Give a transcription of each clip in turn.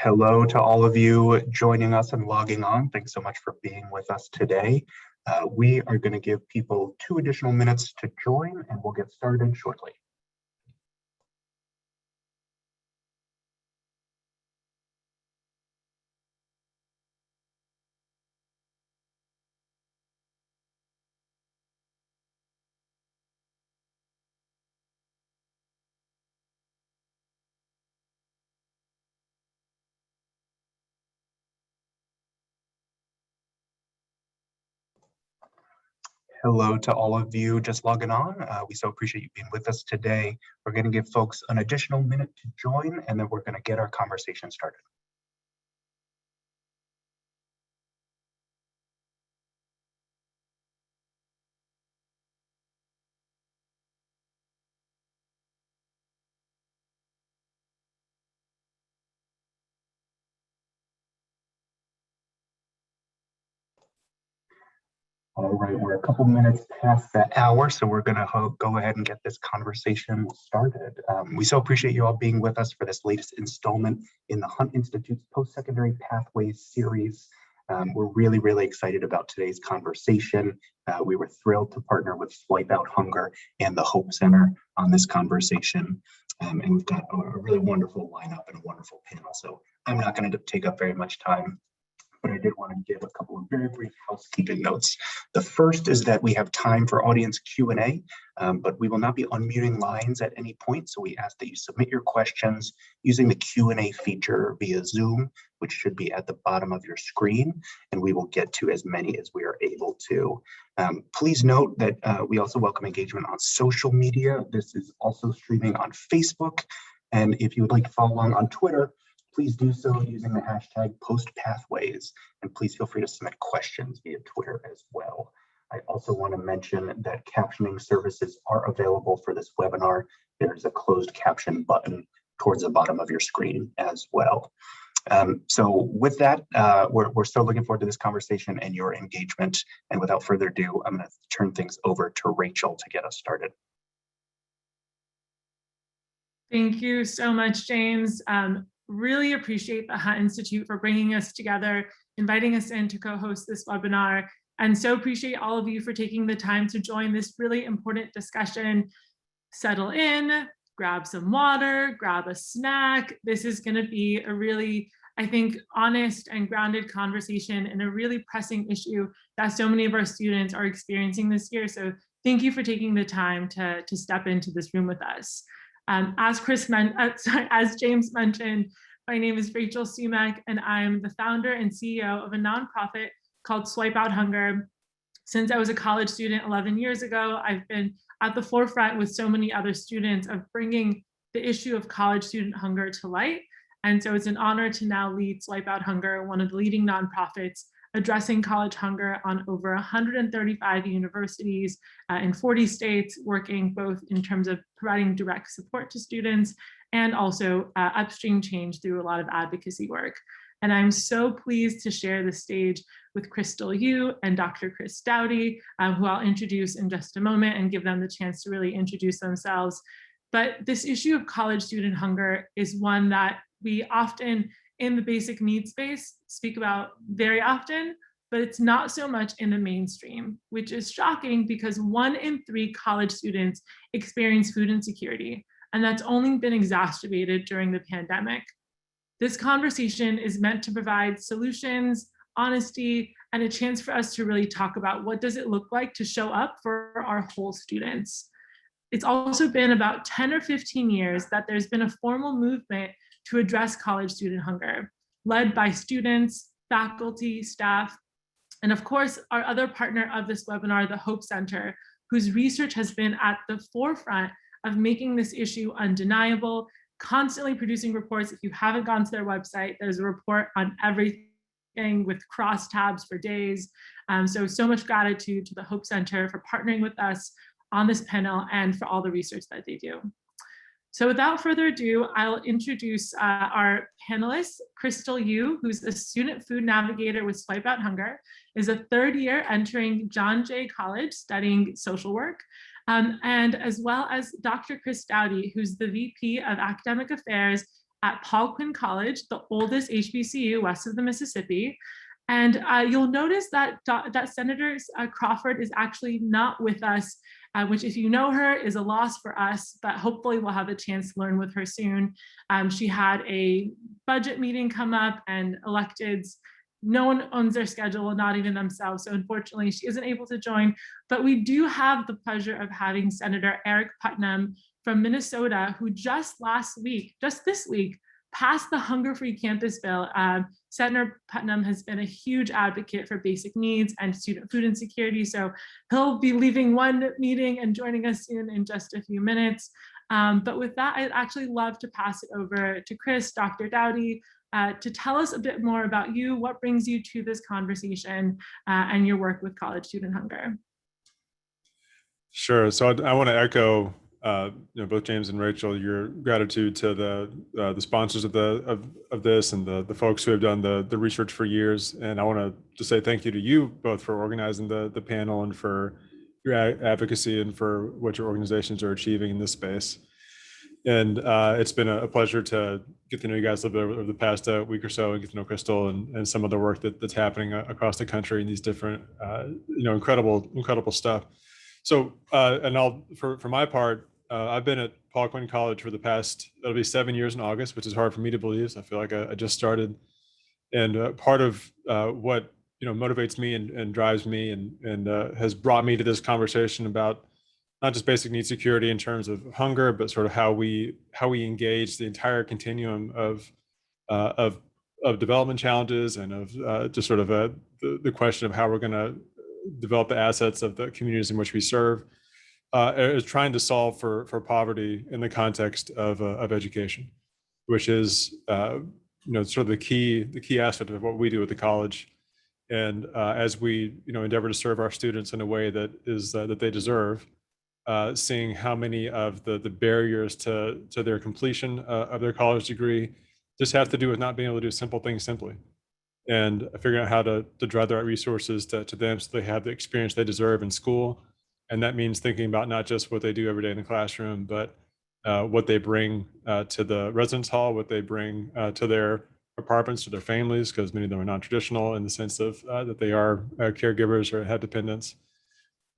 Hello to all of you joining us and logging on. Thanks so much for being with us today. We are going to give people 2 additional minutes to join, and we'll get started shortly. Hello to all of you just logging on. We so appreciate you being with us today. We're going to give folks an additional minute to join, and then we're going to get our conversation started. All right, we're a couple minutes past the hour, so we're going to go ahead and get this conversation started. We so appreciate you all being with us for this latest installment in the Hunt Institute's Post-Secondary Pathways series. We're really excited about today's conversation. We were thrilled to partner with Swipe Out Hunger and the Hope Center on this conversation. And we've got a really wonderful lineup and a wonderful panel, so I'm not going to take up very much time, but I did want to give a couple of very brief housekeeping notes. The first is that we have time for audience Q&A, but we will not be unmuting lines at any point, so we ask that you submit your questions using the Q&A feature via Zoom, which should be at the bottom of your screen, and we will get to as many as we are able to. Please note that we also welcome engagement on social media. This is also streaming on Facebook, and if you would like to follow along on Twitter, please do so using the hashtag postpathways, and please feel free to submit questions via Twitter as well. I also want to mention that captioning services are available for this webinar. There's a closed caption button towards the bottom of your screen as well. So with that, we're so looking forward to this conversation and your engagement. And without further ado, I'm going to turn things over to Rachel to get us started. Thank you so much, James. Really appreciate the Hunt Institute for bringing us together, inviting us in to co-host this webinar, and so appreciate all of you for taking the time to join this really important discussion. Settle in, grab some water, grab a snack. This is going to be a really, I think, honest and grounded conversation and a really pressing issue that so many of our students are experiencing this year. So thank you for taking the time to step into this room with us. As James mentioned, my name is Rachel Sumac, and I'm the founder and CEO of a nonprofit called Swipe Out Hunger. Since I was a college student 11 years ago, I've been at the forefront with so many other students of bringing the issue of college student hunger to light. And so it's an honor to now lead Swipe Out Hunger, one of the leading nonprofits addressing college hunger on over 135 universities in 40 states, working both in terms of providing direct support to students and also upstream change through a lot of advocacy work. And I'm so pleased to share the stage with Crystal Yu and Dr. Chris Dowdy, who I'll introduce in just a moment and give them the chance to really introduce themselves. But this issue of college student hunger is one that we often in the basic needs space speak about very often, but it's not so much in the mainstream, which is shocking because 1 in 3 college students experience food insecurity, and that's only been exacerbated during the pandemic. This conversation is meant to provide solutions, honesty, and a chance for us to really talk about what does it look like to show up for our whole students. It's also been about 10 or 15 years that there's been a formal movement to address college student hunger, led by students, faculty, staff, and of course, our other partner of this webinar, the Hope Center, whose research has been at the forefront of making this issue undeniable, constantly producing reports. If you haven't gone to their website, there's a report on everything with crosstabs for days. So much gratitude to the Hope Center for partnering with us on this panel and for all the research that they do. So without further ado, I'll introduce our panelists. Crystal Yu, who's a student food navigator with Swipe Out Hunger, is a 3rd year entering John Jay College studying social work, and as well as Dr. Chris Dowdy, who's the VP of Academic Affairs at Paul Quinn College, the oldest HBCU west of the Mississippi. And you'll notice that Senator Crawford is actually not with us, which, if you know her, is a loss for us, but hopefully we'll have a chance to learn with her soon. She had a budget meeting come up, and electeds, no one owns their schedule, not even themselves. So unfortunately, she isn't able to join, but we do have the pleasure of having Senator Eric Putnam from Minnesota, who just this week, passed the hunger-free campus bill. Senator Putnam has been a huge advocate for basic needs and student food insecurity. So he'll be leaving one meeting and joining us soon in just a few minutes. But with that, I'd actually love to pass it over to Chris, Dr. Dowdy, to tell us a bit more about you, what brings you to this conversation, and your work with college student hunger. Sure. So I want to echo both James and Rachel, your gratitude to the sponsors of this and the folks who have done the research for years. And I want to say thank you to you both for organizing the panel and for your advocacy and for what your organizations are achieving in this space. And it's been a pleasure to get to know you guys a little bit over the past week or so, and get to know Crystal and some of the work that's happening across the country in these different, incredible stuff. So, and for my part, I've been at Paul Quinn College for the past, it'll be 7 years in August, which is hard for me to believe. So I feel like I just started. And part of what motivates me and drives me and has brought me to this conversation about not just basic need security in terms of hunger, but sort of how we engage the entire continuum of development challenges and of just sort of the question of how we're going to develop the assets of the communities in which we serve, is trying to solve for poverty in the context of education, which is sort of the key aspect of what we do at the college. And as we endeavor to serve our students in a way that is that they deserve, seeing how many of the barriers to their completion of their college degree just have to do with not being able to do simple things simply, and figuring out how to drive the right resources to them so they have the experience they deserve in school. And that means thinking about not just what they do every day in the classroom, but what they bring to the residence hall, what they bring to their apartments, to their families, because many of them are non-traditional in the sense of that they are caregivers or have dependents.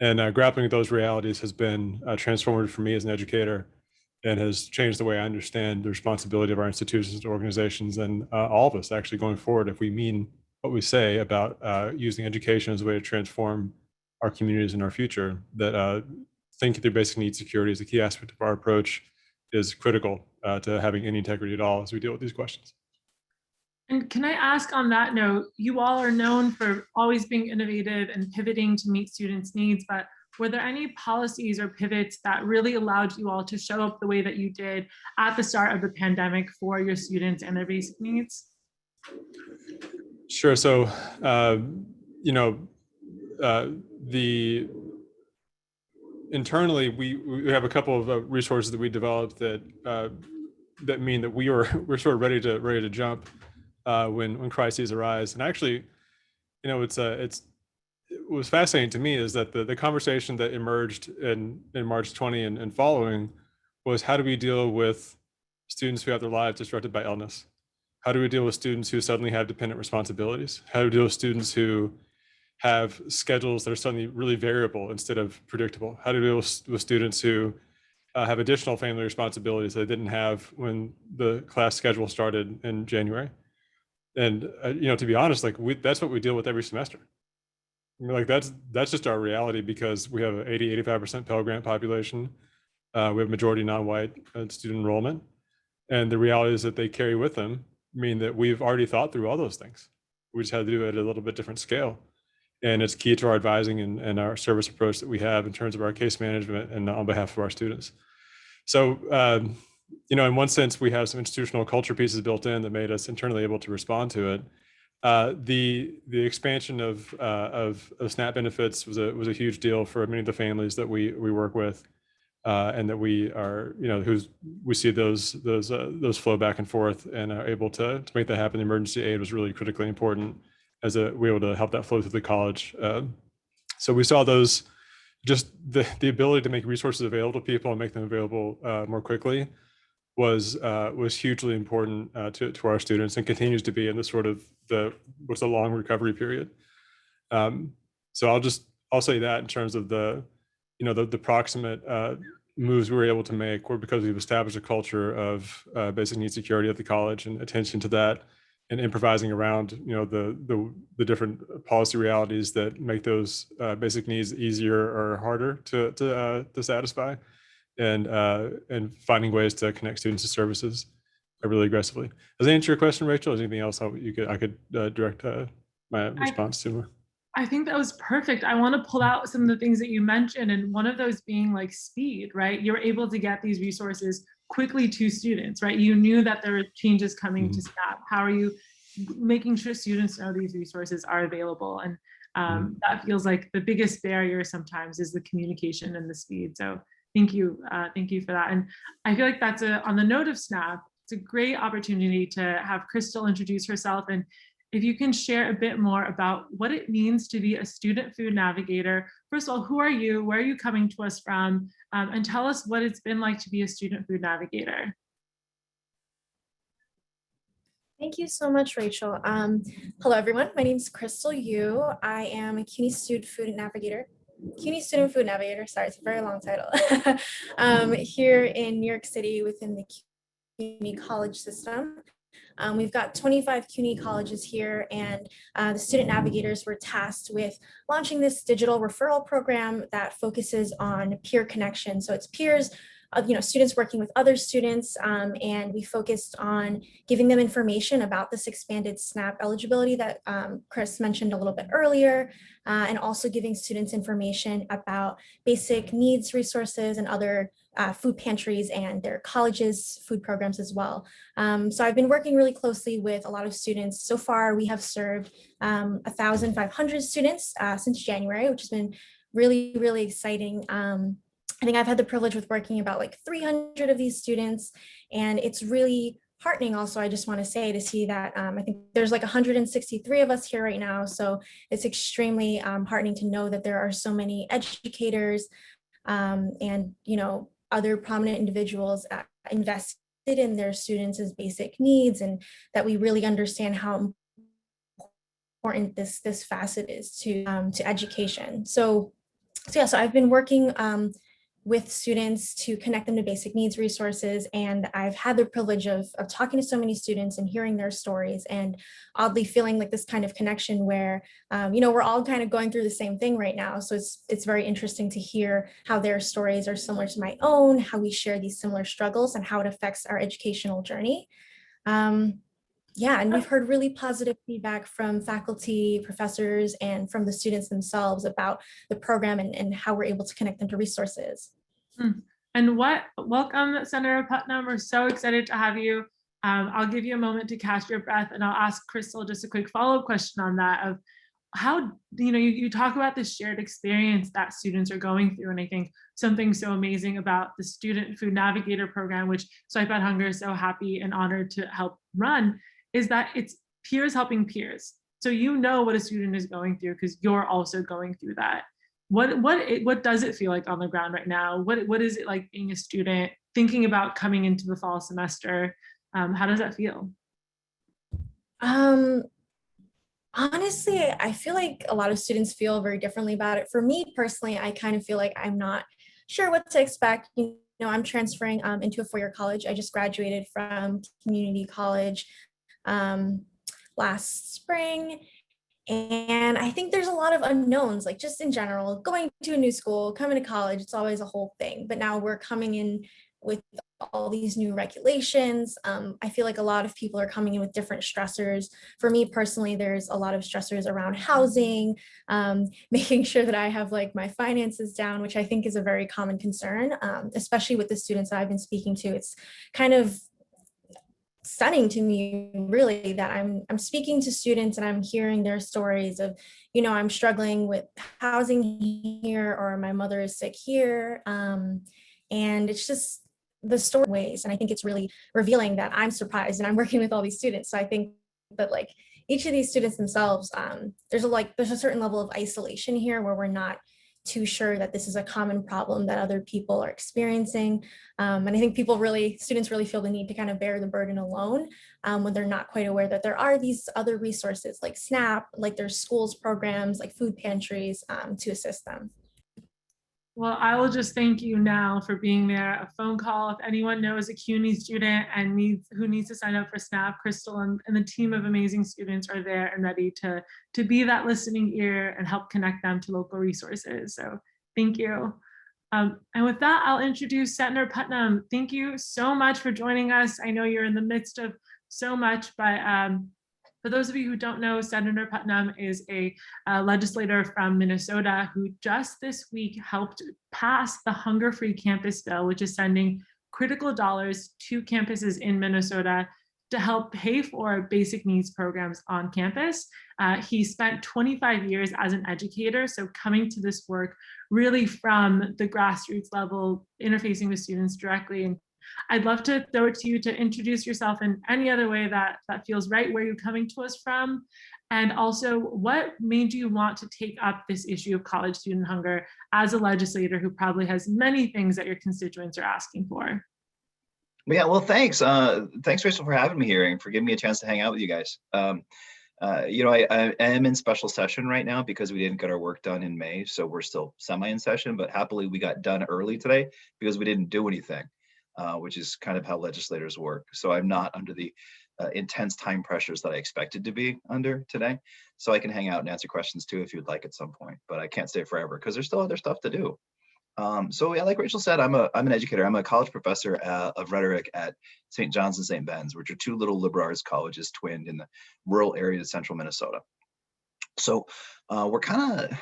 And grappling with those realities has been transformative for me as an educator, and has changed the way I understand the responsibility of our institutions and organizations, and all of us actually going forward, if we mean what we say about using education as a way to transform our communities and our future, that thinking through basic needs security is a key aspect of our approach, is critical to having any integrity at all as we deal with these questions. And can I ask, on that note, you all are known for always being innovative and pivoting to meet students' needs, but were there any policies or pivots that really allowed you all to show up the way that you did at the start of the pandemic for your students and their basic needs? Sure. So, internally, we have a couple of resources that we developed that mean that we're sort of ready to jump when crises arise. And actually, what was fascinating to me is that the conversation that emerged in March 20 and following was, how do we deal with students who have their lives disrupted by illness? How do we deal with students who suddenly have dependent responsibilities? How do we deal with students who have schedules that are suddenly really variable instead of predictable? How do we deal with students who have additional family responsibilities they didn't have when the class schedule started in January? And to be honest, that's what we deal with every semester. I mean, that's just our reality, because we have an 85% Pell Grant population. We have majority non-white student enrollment, and the reality is that they carry with them mean that we've already thought through all those things. We just had to do it at a little bit different scale. And it's key to our advising and our service approach that we have in terms of our case management and on behalf of our students. So, in one sense, we have some institutional culture pieces built in that made us internally able to respond to it. The expansion of SNAP benefits was a huge deal for many of the families that we work with, and that we are, we see those flow back and forth and are able to make that happen. The emergency aid was really critically important as we were able to help that flow through the college. So we saw those, just the ability to make resources available to people and make them available more quickly was hugely important to our students, and continues to be in the sort of what's a long recovery period. So I'll say that in terms of the proximate moves we were able to make were because we've established a culture of basic needs security at the college and attention to that, and improvising around the different policy realities that make those basic needs easier or harder to satisfy, and finding ways to connect students to services really aggressively. Does that answer your question, Rachel? Is there anything else I could direct my response to? I think that was perfect. I want to pull out some of the things that you mentioned, and one of those being like speed, right? You're able to get these resources quickly to students, right? You knew that there were changes coming to SNAP. How are you making sure students know these resources are available? And that feels like the biggest barrier sometimes is the communication and the speed. So thank you for that. And I feel like that's on the note of SNAP, it's a great opportunity to have Crystal introduce herself, and if you can share a bit more about what it means to be a student food navigator. First of all, who are you? Where are you coming to us from? And tell us what it's been like to be a student food navigator. Thank you so much, Rachel. Hello, everyone. My name is Crystal Yu. I am a CUNY Student Food Navigator. CUNY Student Food Navigator, sorry, it's a very long title. Here in New York City within the CUNY college system. We've got 25 CUNY colleges here, and the student navigators were tasked with launching this digital referral program that focuses on peer connection. So it's peers, students working with other students, and we focused on giving them information about this expanded SNAP eligibility that Chris mentioned a little bit earlier, and also giving students information about basic needs resources and other food pantries and their colleges' food programs as well. So I've been working really closely with a lot of students. So far, we have served 1,500 students since January, which has been really, really exciting. I think I've had the privilege with working about like 300 of these students, and it's really heartening also, I just want to say, to see that I think there's like 163 of us here right now. So it's extremely heartening to know that there are so many educators and, other prominent individuals invested in their students' basic needs, and that we really understand how important this facet is to education. So I've been working with students to connect them to basic needs resources. And I've had the privilege of talking to so many students and hearing their stories, and oddly feeling like this kind of connection where, we're all kind of going through the same thing right now. So it's very interesting to hear how their stories are similar to my own, how we share these similar struggles, and how it affects our educational journey. And we've heard really positive feedback from faculty, professors, and from the students themselves about the program and how we're able to connect them to resources. And welcome, Senator Putnam. We're so excited to have you. I'll give you a moment to catch your breath, and I'll ask Crystal just a quick follow-up question on that of how, you talk about the shared experience that students are going through. And I think something so amazing about the Student Food Navigator program, which Swipe Out Hunger is so happy and honored to help run, is that it's peers helping peers. So what a student is going through because you're also going through that. What does it feel like on the ground right now? What is it like being a student, thinking about coming into the fall semester? How does that feel? Honestly, I feel like a lot of students feel very differently about it. For me personally, I kind of feel like I'm not sure what to expect. I'm transferring into a four-year college. I just graduated from community college last spring, and I think there's a lot of unknowns, like just in general, going to a new school, coming to college, it's always a whole thing. But now we're coming in with all these new regulations. I feel like a lot of people are coming in with different stressors. For me personally, there's a lot of stressors around housing, making sure that I have like my finances down, which I think is a very common concern, especially with the students that I've been speaking to. It's kind of stunning to me, really, that I'm speaking to students and I'm hearing their stories of, I'm struggling with housing here, or my mother is sick here. And it's just the story ways. And I think it's really revealing that I'm surprised, and I'm working with all these students. So I think that like each of these students themselves, there's a certain level of isolation here where we're not too sure that this is a common problem that other people are experiencing. And I think students really feel the need to kind of bear the burden alone when they're not quite aware that there are these other resources like SNAP, like there's schools programs, like food pantries to assist them. Well, I will just thank you now for being there. A phone call, if anyone knows a CUNY student and who needs to sign up for SNAP, Crystal and the team of amazing students are there and ready to be that listening ear and help connect them to local resources. So thank you. And with that, I'll introduce Senator Putnam. Thank you so much for joining us. I know you're in the midst of so much, but for those of you who don't know, Senator Putnam is a legislator from Minnesota who just this week helped pass the Hunger-Free Campus Bill, which is sending critical dollars to campuses in Minnesota to help pay for basic needs programs on campus. He spent 25 years as an educator, so coming to this work really from the grassroots level, interfacing with students directly. And I'd love to throw it to you to introduce yourself in any other way that feels right, where you're coming to us from, and also what made you want to take up this issue of college student hunger as a legislator who probably has many things that your constituents are asking for. Yeah, well, thanks. Thanks, Rachel, for having me here and for giving me a chance to hang out with you guys. You know, I am in special session right now because we didn't get our work done in May, so we're still semi in session, but happily we got done early today because we didn't do anything. Which is kind of how legislators work. So I'm not under the intense time pressures that I expected to be under today. So I can hang out and answer questions too if you'd like at some point, but I can't stay forever because there's still other stuff to do. So yeah, like Rachel said, I'm an educator. I'm a college professor of rhetoric at St. John's and St. Ben's, which are two little liberal arts colleges twinned in the rural area of central Minnesota. So we're kind of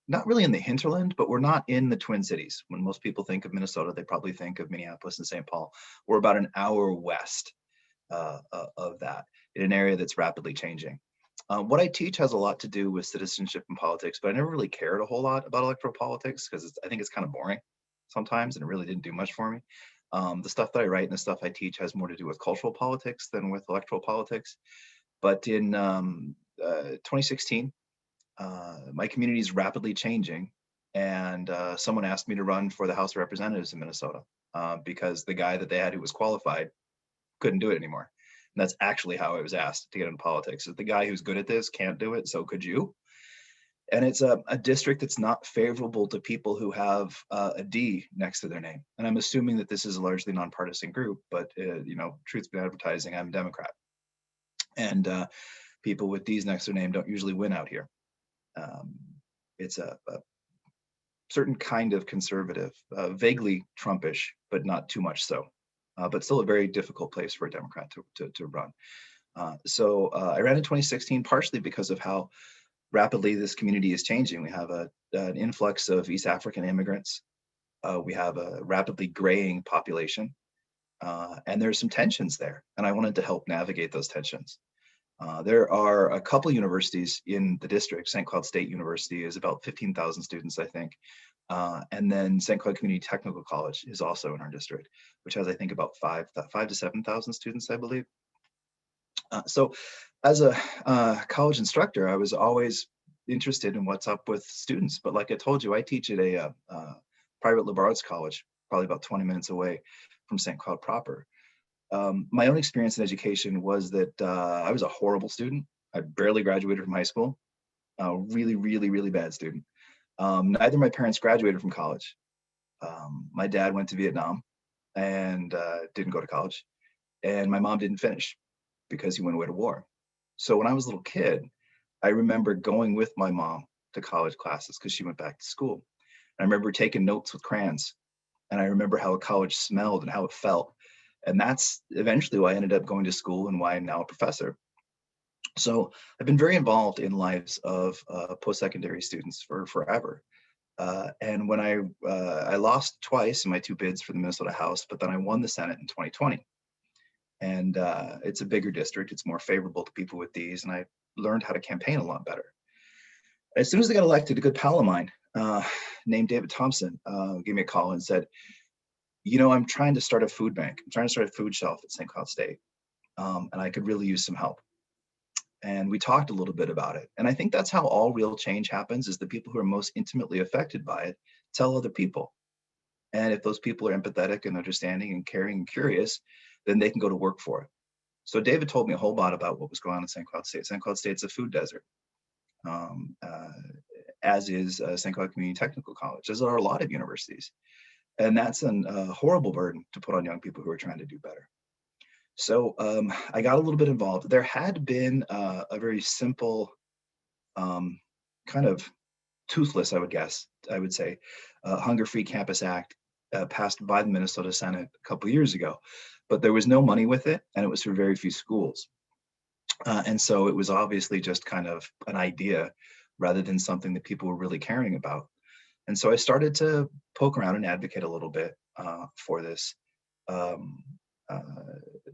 not really in the hinterland, but we're not in the Twin Cities. When most people think of Minnesota, they probably think of Minneapolis and St. Paul. We're about an hour west of that, in an area that's rapidly changing. What I teach has a lot to do with citizenship and politics, but I never really cared a whole lot about electoral politics because I think it's kind of boring sometimes, and it really didn't do much for me. The stuff that I write and the stuff I teach has more to do with cultural politics than with electoral politics. But in 2016, my community is rapidly changing, and someone asked me to run for the House of Representatives in Minnesota because the guy that they had who was qualified couldn't do it anymore. And that's actually how I was asked to get into politics. The guy who's good at this can't do it, so could you? And it's a district that's not favorable to people who have a D next to their name. And I'm assuming that this is a largely nonpartisan group, but you know, truth's been advertising, I'm a Democrat. And people with D's next to their name don't usually win out here. It's a certain kind of conservative, vaguely Trumpish, but not too much so, but still a very difficult place for a Democrat to run. So I ran in 2016, partially because of how rapidly this community is changing. We have an influx of East African immigrants. We have a rapidly graying population, and there's some tensions there, and I wanted to help navigate those tensions. There are a couple universities in the district. St. Cloud State University is about 15,000 students, I think. And then St. Cloud Community Technical College is also in our district, which has, I think, about 5,000 to 7,000 students, I believe. So as a college instructor, I was always interested in what's up with students. But like I told you, I teach at a private liberal arts college, probably about 20 minutes away from St. Cloud proper. My own experience in education was that I was a horrible student. I barely graduated from high school. Really, really, really bad student. Neither of my parents graduated from college. My dad went to Vietnam and didn't go to college. And my mom didn't finish because he went away to war. So when I was a little kid, I remember going with my mom to college classes because she went back to school. I remember taking notes with crayons. And I remember how a college smelled and how it felt. And that's eventually why I ended up going to school and why I'm now a professor. So I've been very involved in lives of post-secondary students for forever. And when I lost twice in my two bids for the Minnesota House, but then I won the Senate in 2020. And it's a bigger district. It's more favorable to people with Ds. And I learned how to campaign a lot better. As soon as I got elected, a good pal of mine named David Thompson gave me a call and said, you know, I'm trying to start a food bank. I'm trying to start a food shelf at St. Cloud State. And I could really use some help. And we talked a little bit about it. And I think that's how all real change happens, is the people who are most intimately affected by it tell other people. And if those people are empathetic and understanding and caring and curious, then they can go to work for it. So David told me a whole lot about what was going on in St. Cloud State. St. Cloud State's a food desert, as is St. Cloud Community Technical College, as are a lot of universities. And that's a horrible burden to put on young people who are trying to do better. So I got a little bit involved. There had been a very simple, kind of toothless, I would say, Hunger-Free Campus Act passed by the Minnesota Senate a couple of years ago, but there was no money with it, and it was for very few schools. And so it was obviously just kind of an idea rather than something that people were really caring about. And so I started to poke around and advocate a little bit for this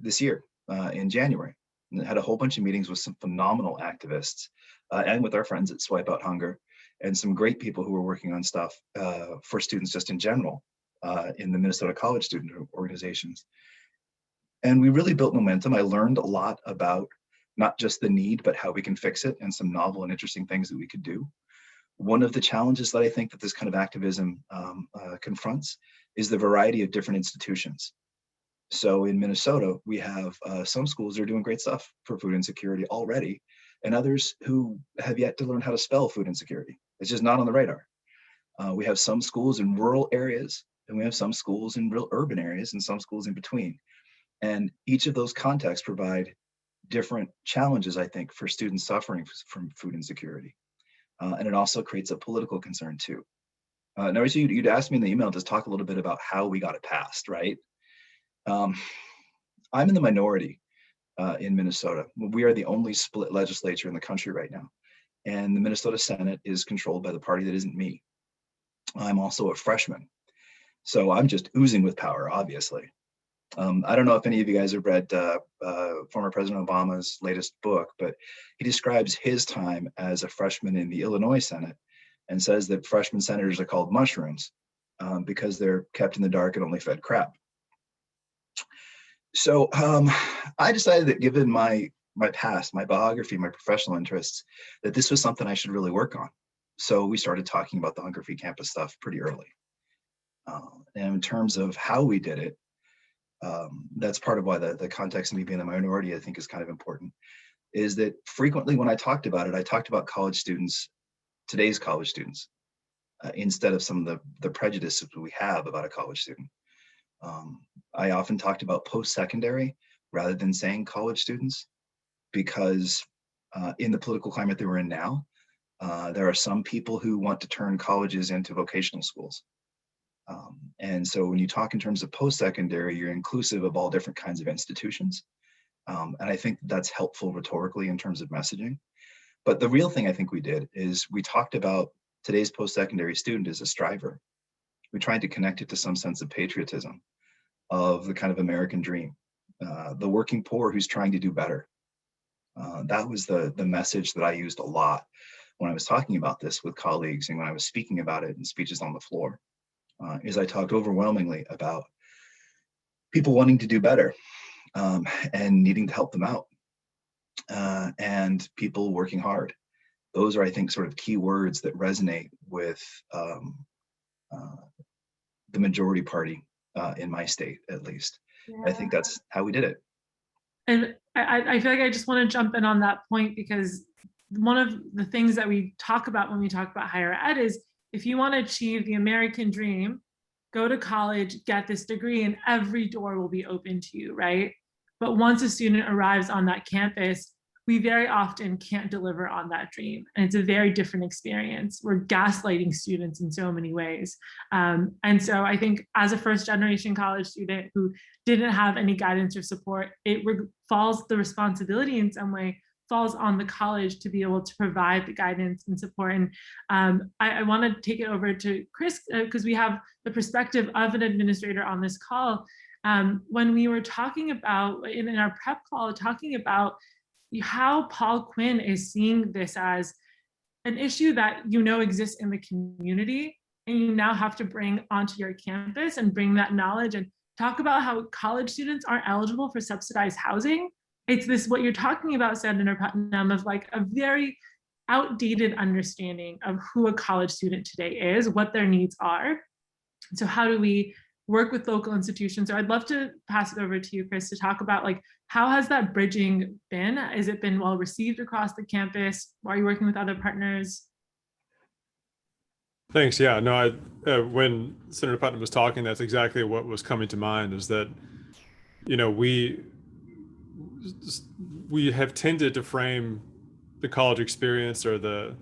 this year in January. And had a whole bunch of meetings with some phenomenal activists and with our friends at Swipe Out Hunger, and some great people who were working on stuff for students just in general in the Minnesota college student organizations. And we really built momentum. I learned a lot about not just the need, but how we can fix it, and some novel and interesting things that we could do. One of the challenges that I think that this kind of activism confronts is the variety of different institutions. So in Minnesota, we have some schools that are doing great stuff for food insecurity already, and others who have yet to learn how to spell food insecurity. It's just not on the radar. We have some schools in rural areas, and we have some schools in real urban areas, and some schools in between. And each of those contexts provide different challenges, I think, for students suffering from food insecurity. And it also creates a political concern too. Now, you'd asked me in the email to talk a little bit about how we got it passed, right? I'm in the minority in Minnesota. We are the only split legislature in the country right now. And the Minnesota Senate is controlled by the party that isn't me. I'm also a freshman. So I'm just oozing with power, obviously. I don't know if any of you guys have read former President Obama's latest book, but he describes his time as a freshman in the Illinois Senate and says that freshman senators are called mushrooms because they're kept in the dark and only fed crap. So I decided that given my past, my biography, my professional interests, that this was something I should really work on. So we started talking about the Hunger-Free Campus stuff pretty early. And in terms of how we did it, that's part of why the context of me being a minority, I think, is kind of important, is that frequently when I talked about it, I talked about college students, today's college students, instead of some of the prejudices we have about a college student. I often talked about post-secondary rather than saying college students, because in the political climate that we're in now, there are some people who want to turn colleges into vocational schools. And so when you talk in terms of post-secondary, you're inclusive of all different kinds of institutions. And I think that's helpful rhetorically in terms of messaging. But the real thing I think we did is we talked about today's post-secondary student as a striver. We tried to connect it to some sense of patriotism, of the kind of American dream, the working poor who's trying to do better. That was the message that I used a lot when I was talking about this with colleagues and when I was speaking about it in speeches on the floor. Is I talked overwhelmingly about people wanting to do better and needing to help them out, and people working hard. Those are, I think, sort of key words that resonate with the majority party in my state, at least. Yeah. I think that's how we did it. And I feel like I just want to jump in on that point, because one of the things that we talk about when we talk about higher ed is, if you want to achieve the American dream, go to college, get this degree, and every door will be open to you, right? But once a student arrives on that campus, we very often can't deliver on that dream. And it's a very different experience. We're gaslighting students in so many ways. And so I think as a first generation college student who didn't have any guidance or support, it falls, the responsibility in some way falls on the college to be able to provide the guidance and support. And I want to take it over to Chris, because we have the perspective of an administrator on this call. When we were talking about, in our prep call, talking about how Paul Quinn is seeing this as an issue that exists in the community, and you now have to bring onto your campus and bring that knowledge, and talk about how college students aren't eligible for subsidized housing, it's this, what you're talking about, Senator Putnam, of like a very outdated understanding of who a college student today is, what their needs are. So how do we work with local institutions? So I'd love to pass it over to you, Chris, to talk about like, how has that bridging been? Has it been well received across the campus? Are you working with other partners? Thanks. Yeah, no, when Senator Putnam was talking, that's exactly what was coming to mind, is that, you know, we have tended to frame the college experience or the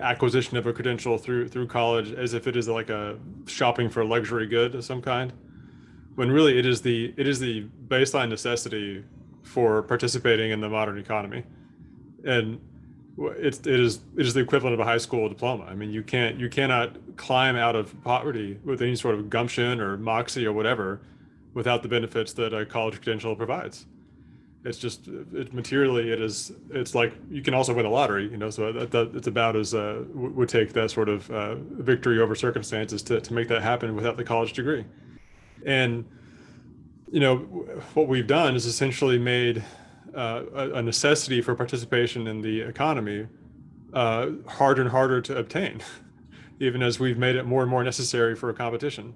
acquisition of a credential through college as if it is like a shopping for a luxury good of some kind, when really it is the baseline necessity for participating in the modern economy. And it is the equivalent of a high school diploma. I mean, you cannot climb out of poverty with any sort of gumption or moxie or whatever without the benefits that a college credential provides. It's just, it's like you can also win the lottery, you know, so it's about as would take that sort of victory over circumstances to make that happen without the college degree. And, you know, what we've done is essentially made a necessity for participation in the economy harder and harder to obtain, even as we've made it more and more necessary for a competition.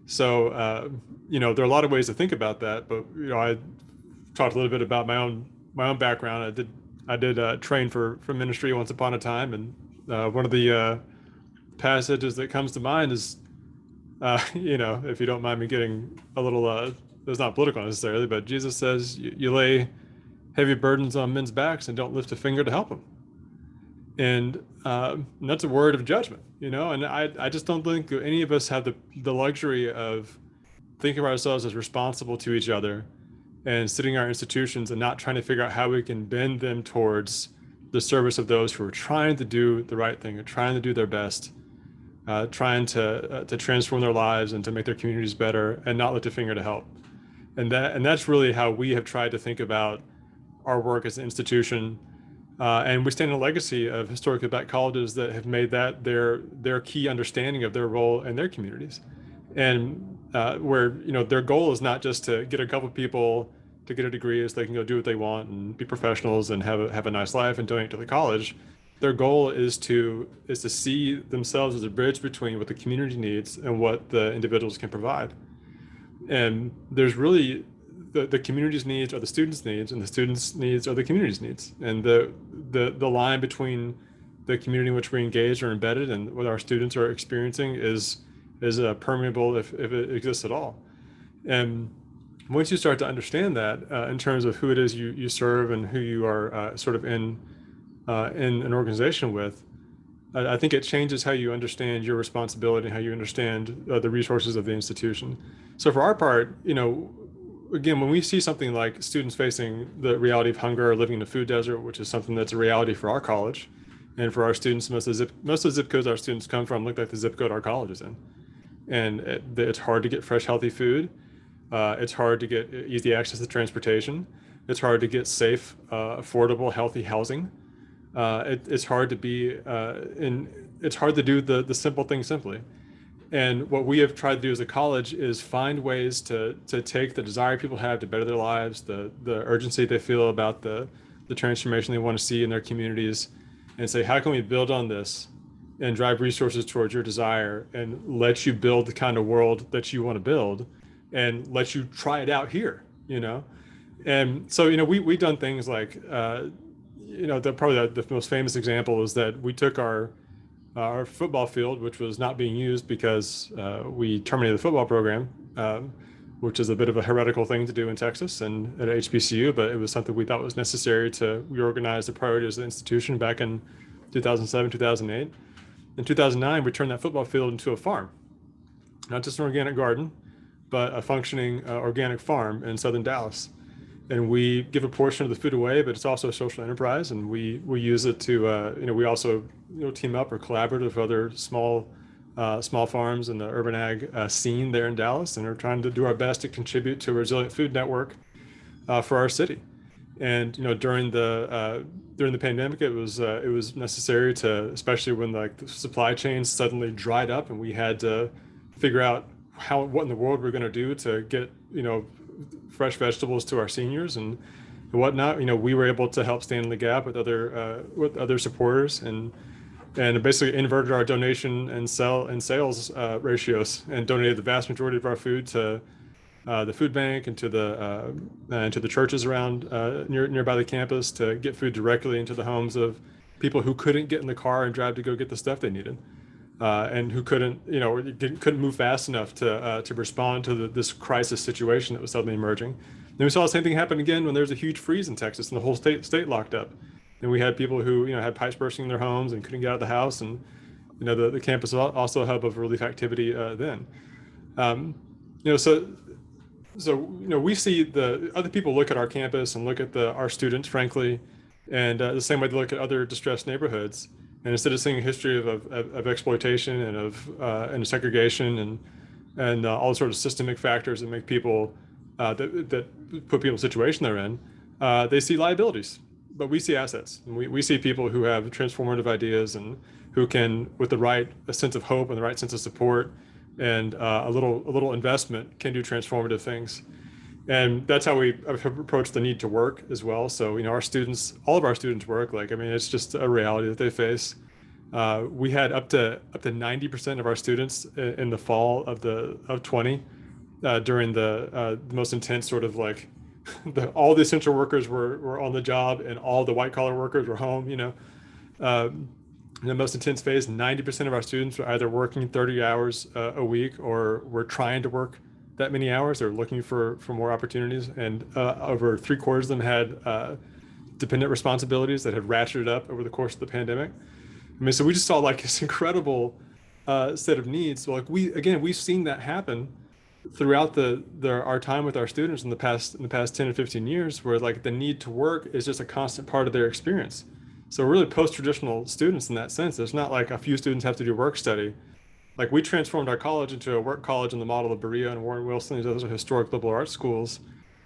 So, you know, there are a lot of ways to think about that, but, you know, I talked a little bit about my own background. I did train for ministry once upon a time, and one of the passages that comes to mind is, you know, if you don't mind me getting a little, it's not political necessarily, but Jesus says, you lay heavy burdens on men's backs and don't lift a finger to help them. And that's a word of judgment, you know, and I just don't think any of us have the luxury of thinking of ourselves as responsible to each other and sitting in our institutions and not trying to figure out how we can bend them towards the service of those who are trying to do the right thing, or trying to do their best, trying to transform their lives and to make their communities better, and not lift a finger to help. And that's really how we have tried to think about our work as an institution. And we stand in a legacy of historically Black colleges that have made that their key understanding of their role in their communities. And where, you know, their goal is not just to get a couple people to get a degree so they can go do what they want and be professionals and have a nice life and donate to the college. Their goal is to see themselves as a bridge between what the community needs and what the individuals can provide. And there's really the community's needs are the students' needs, and the students' needs are the community's needs. And the line between the community in which we engage or embedded and what our students are experiencing is permeable if it exists at all. And once you start to understand that in terms of who it is you serve and who you are sort of in an organization with, I think it changes how you understand your responsibility and how you understand the resources of the institution. So for our part, you know, again, when we see something like students facing the reality of hunger or living in a food desert, which is something that's a reality for our college, and for our students, most of the zip codes our students come from look like the zip code our college is in. And it's hard to get fresh, healthy food. It's hard to get easy access to transportation. It's hard to get safe, affordable, healthy housing. It's hard to it's hard to do the simple things simply. And what we have tried to do as a college is find ways to take the desire people have to better their lives, the urgency they feel about the transformation they want to see in their communities, and say, how can we build on this and drive resources towards your desire and let you build the kind of world that you want to build and let you try it out here, you know? And so, you know, we've done things like, you know, probably the most famous example is that we took our football field, which was not being used because we terminated the football program, which is a bit of a heretical thing to do in Texas and at HBCU, but it was something we thought was necessary to reorganize the priorities of the institution back in 2007, 2008. In 2009, we turned that football field into a farm, not just an organic garden, but a functioning organic farm in southern Dallas. And we give a portion of the food away, but it's also a social enterprise, and we use it to, you know, we also, you know, team up or collaborate with other small farms in the urban ag scene there in Dallas, and are trying to do our best to contribute to a resilient food network for our city. And, you know, during the pandemic, it was necessary to, especially when like the supply chains suddenly dried up, and we had to figure out what in the world we're going to do to get, you know, fresh vegetables to our seniors. And and whatnot, we were able to help stand in the gap with other supporters, and basically inverted our donation and sales ratios, and donated the vast majority of our food to the food bank and to the churches around nearby the campus, to get food directly into the homes of people who couldn't get in the car and drive to go get the stuff they needed, and who couldn't move fast enough to respond to this crisis situation that was suddenly emerging. Then we saw the same thing happen again when there was a huge freeze in Texas and the whole state locked up, and we had people who had pipes bursting in their homes and couldn't get out of the house, and the campus was also a hub of relief activity then. So we see the other people look at our campus and look at our students, frankly, and the same way they look at other distressed neighborhoods. And instead of seeing a history of exploitation and of segregation and all sorts of systemic factors that make people that put people in the situation they're in, they see liabilities, but we see assets. And we see people who have transformative ideas and who can, with a sense of hope and the right sense of support, and a little investment, can do transformative things. And that's how we approach the need to work as well. So, our students, all of our students work. It's just a reality that they face. We had up to 90% of our students in the fall of 20 during the most intense sort of all the essential workers were on the job and all the white collar workers were home. In the most intense phase, 90% of our students were either working 30 hours a week or were trying to work that many hours. They're looking for more opportunities, and over 3/4 of them had dependent responsibilities that had ratcheted up over the course of the pandemic. So we just saw this incredible set of needs. So we've seen that happen throughout our time with our students in the past 10 or 15 years, where the need to work is just a constant part of their experience. So we're really post-traditional students in that sense. It's not like a few students have to do work study. We transformed our college into a work college in the model of Berea and Warren Wilson. Those are historic liberal arts schools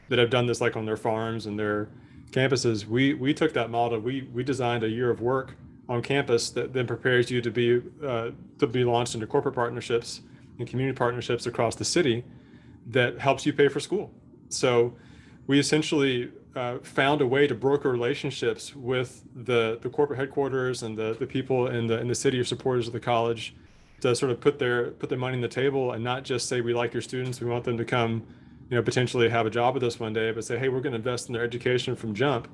that have done this on their farms and their campuses. We took that model. We designed a year of work on campus that then prepares you to be launched into corporate partnerships and community partnerships across the city that helps you pay for school. So we essentially found a way to broker relationships with the corporate headquarters and the people in the city or supporters of the college, to sort of put their money on the table and not just say, we like your students, we want them to come, potentially have a job with us one day, but say, hey, we're going to invest in their education from jump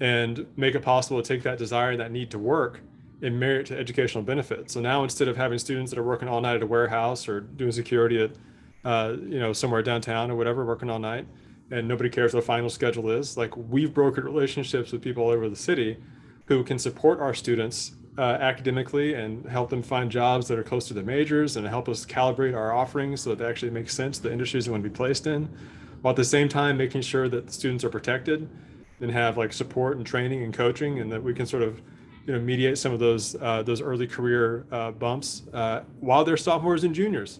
and make it possible to take that desire and that need to work and marry it to educational benefits. So now, instead of having students that are working all night at a warehouse or doing security at somewhere downtown or whatever, working all night, and nobody cares what the final schedule is, we've brokered relationships with people all over the city who can support our students academically and help them find jobs that are close to their majors, and help us calibrate our offerings so that they actually make sense to the industries they want to be placed in, while at the same time making sure that the students are protected and have support and training and coaching, and that we can sort of mediate some of those early career bumps while they're sophomores and juniors.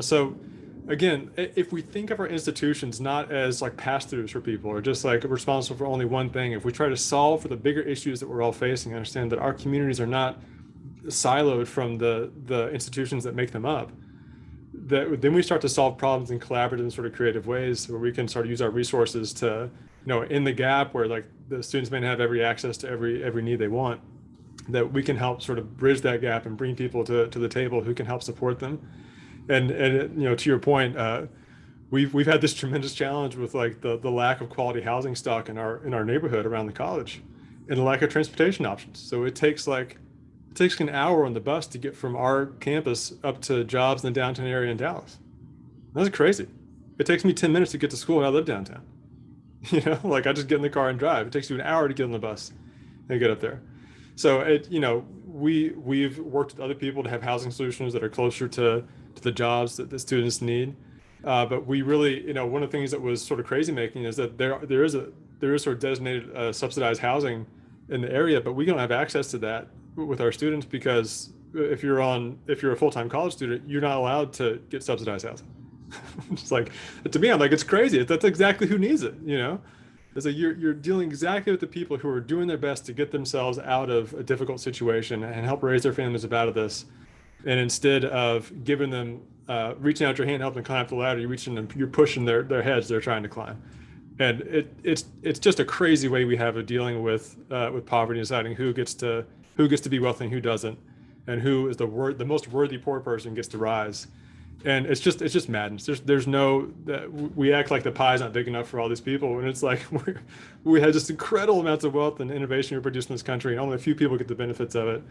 So again, if we think of our institutions not as pass-throughs for people, or just responsible for only one thing, if we try to solve for the bigger issues that we're all facing, understand that our communities are not siloed from the institutions that make them up, then we start to solve problems in collaborative and sort of creative ways, where we can sort of use our resources to, in the gap where the students may not have every access to every need they want, that we can help sort of bridge that gap and bring people to the table who can help support them. And to your point, we've had this tremendous challenge with the lack of quality housing stock in our neighborhood around the college, and the lack of transportation options. So it takes an hour on the bus to get from our campus up to jobs in the downtown area in Dallas. That's crazy. It takes me 10 minutes to get to school, and I live downtown. I just get in the car and drive. It takes you an hour to get on the bus and get up there. So we've worked with other people to have housing solutions that are closer to the jobs that the students need. But we really, one of the things that was sort of crazy making is that there is sort of designated subsidized housing in the area, but we don't have access to that with our students, because if you're a full-time college student, you're not allowed to get subsidized housing. It's to me, I'm it's crazy. That's exactly who needs it. It's you're dealing exactly with the people who are doing their best to get themselves out of a difficult situation and help raise their families out of this. And instead of giving them, reaching out your hand, helping them climb up the ladder, you're pushing their heads they're trying to climb. And it's just a crazy way we have of dealing with poverty, deciding who gets to be wealthy and who doesn't, and who is the most worthy poor person gets to rise. And it's just madness. There's no we act like the pie's not big enough for all these people, and it's like we have just incredible amounts of wealth and innovation we produce in this country, and only a few people get the benefits of it.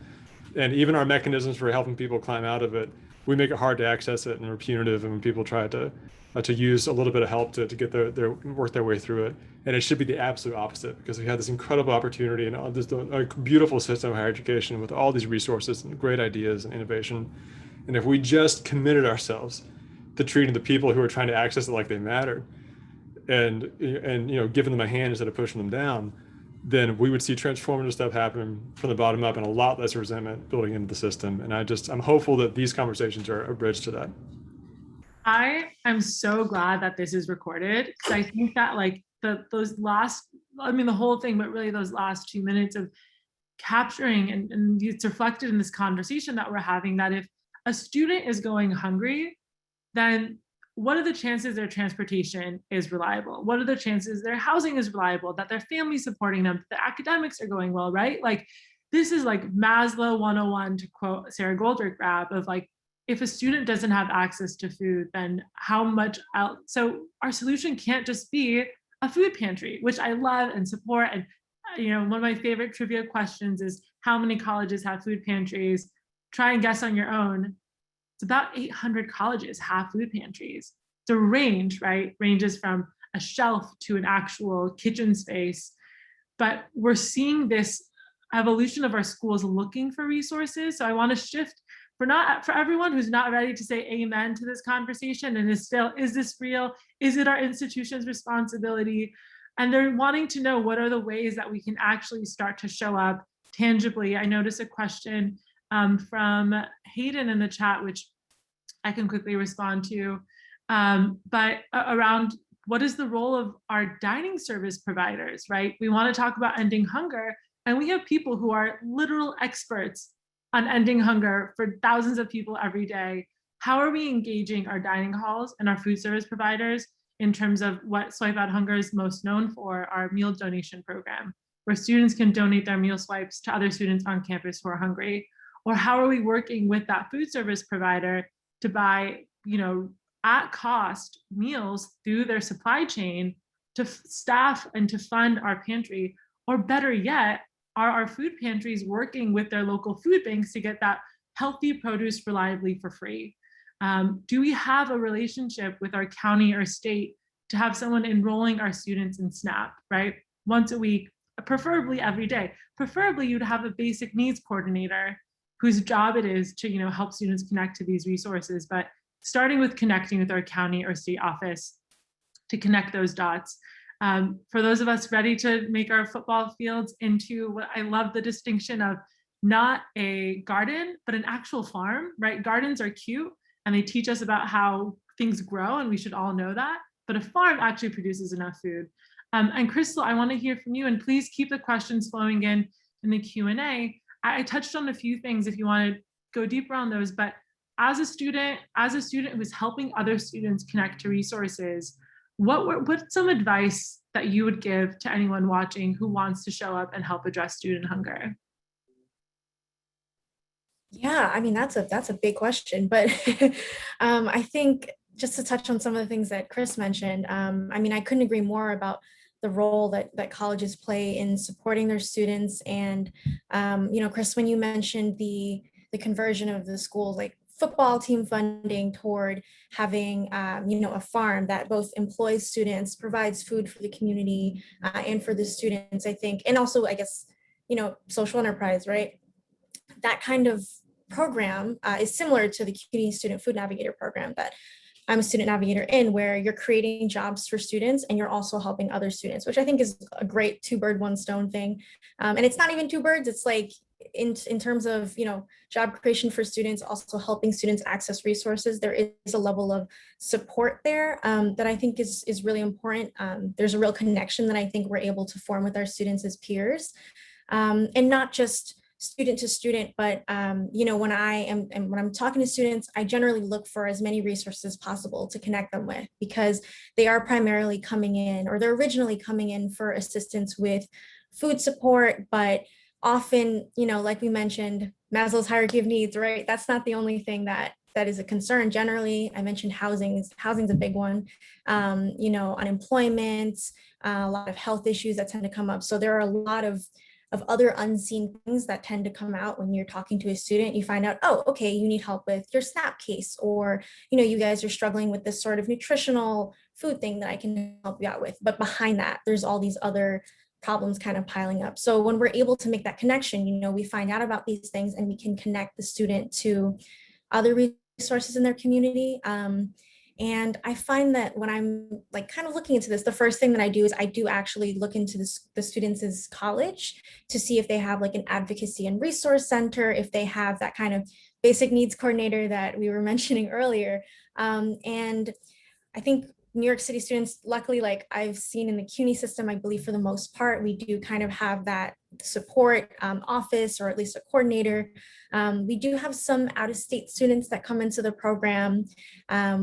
And even our mechanisms for helping people climb out of it, we make it hard to access it, and we're punitive, and when people try to use a little bit of help to get their work their way through it. And it should be the absolute opposite, because we have this incredible opportunity and this a beautiful system of higher education with all these resources and great ideas and innovation. And if we just committed ourselves to treating the people who are trying to access it like they matter, and giving them a hand instead of pushing them down, then we would see transformative stuff happen from the bottom up and a lot less resentment building into the system. And I'm hopeful that these conversations are a bridge to that. I am so glad that this is recorded, because I think that like the whole thing, but really those last 2 minutes of capturing, and it's reflected in this conversation that we're having, that if a student is going hungry, then what are the chances their transportation is reliable? What are the chances their housing is reliable, that their family's supporting them, that their academics are going well, right? Like, this is like Maslow 101, to quote Sarah Goldrick Rab, of like, if a student doesn't have access to food, then how much else? So our solution can't just be a food pantry, which I love and support. And one of my favorite trivia questions is, how many colleges have food pantries? Try and guess on your own. It's about 800 colleges have food pantries. It's a range, right? Ranges from a shelf to an actual kitchen space. But we're seeing this evolution of our schools looking for resources. So I want to shift for everyone who's not ready to say amen to this conversation and is this real? Is it our institution's responsibility? And they're wanting to know, what are the ways that we can actually start to show up tangibly? I noticed a question from Hayden in the chat, which I can quickly respond to, but around what is the role of our dining service providers, right? We want to talk about ending hunger, and we have people who are literal experts on ending hunger for thousands of people every day. How are we engaging our dining halls and our food service providers in terms of what Swipe Out Hunger is most known for, our meal donation program, where students can donate their meal swipes to other students on campus who are hungry? Or how are we working with that food service provider to buy, at cost meals through their supply chain to staff and to fund our pantry? Or better yet, are our food pantries working with their local food banks to get that healthy produce reliably for free? Do we have a relationship with our county or state to have someone enrolling our students in SNAP, right? Once a week, preferably every day. Preferably you'd have a basic needs coordinator whose job it is to help students connect to these resources, but starting with connecting with our county or state office to connect those dots. For those of us ready to make our football fields into what I love the distinction of, not a garden, but an actual farm, right? Gardens are cute and they teach us about how things grow, and we should all know that, but a farm actually produces enough food. And Crystal, I want to hear from you, and please keep the questions flowing in the Q&A. I touched on a few things if you want to go deeper on those, but as a student who's helping other students connect to resources, what's some advice that you would give to anyone watching who wants to show up and help address student hunger? Yeah, I mean, that's a big question, but I think just to touch on some of the things that Chris mentioned, I mean, I couldn't agree more about the role that colleges play in supporting their students. And, Chris, when you mentioned the conversion of the school's like football team funding toward having, a farm that both employs students, provides food for the community and for the students, I think, and also, I guess, social enterprise, right? That kind of program is similar to the CUNY Student Food Navigator program that I'm a student navigator in, where you're creating jobs for students and you're also helping other students, which I think is a great 2-bird, 1-stone thing. And it's not even 2 birds, it's like in terms of, job creation for students, also helping students access resources. There is a level of support there that I think is really important. There's a real connection that I think we're able to form with our students as peers, and not just student to student, but when I'm talking to students, I generally look for as many resources as possible to connect them with, because they are primarily coming in, or they're originally coming in for assistance with food support, but often, like we mentioned, Maslow's hierarchy of needs, right? That's not the only thing that is a concern. Generally, I mentioned housing's a big one. Unemployment, a lot of health issues that tend to come up. So there are a lot of other unseen things that tend to come out when you're talking to a student. You find out, oh, okay, you need help with your SNAP case, or, you guys are struggling with this sort of nutritional food thing that I can help you out with. But behind that, there's all these other problems kind of piling up. So when we're able to make that connection, we find out about these things and we can connect the student to other resources in their community. And I find that when I'm like kind of looking into this, the first thing that I do is I do actually look into the students' college to see if they have like an advocacy and resource center, if they have that kind of basic needs coordinator that we were mentioning earlier. And I think New York City students, luckily, like I've seen in the CUNY system, I believe for the most part, we do kind of have that support office, or at least a coordinator. We do have some out-of-state students that come into the program,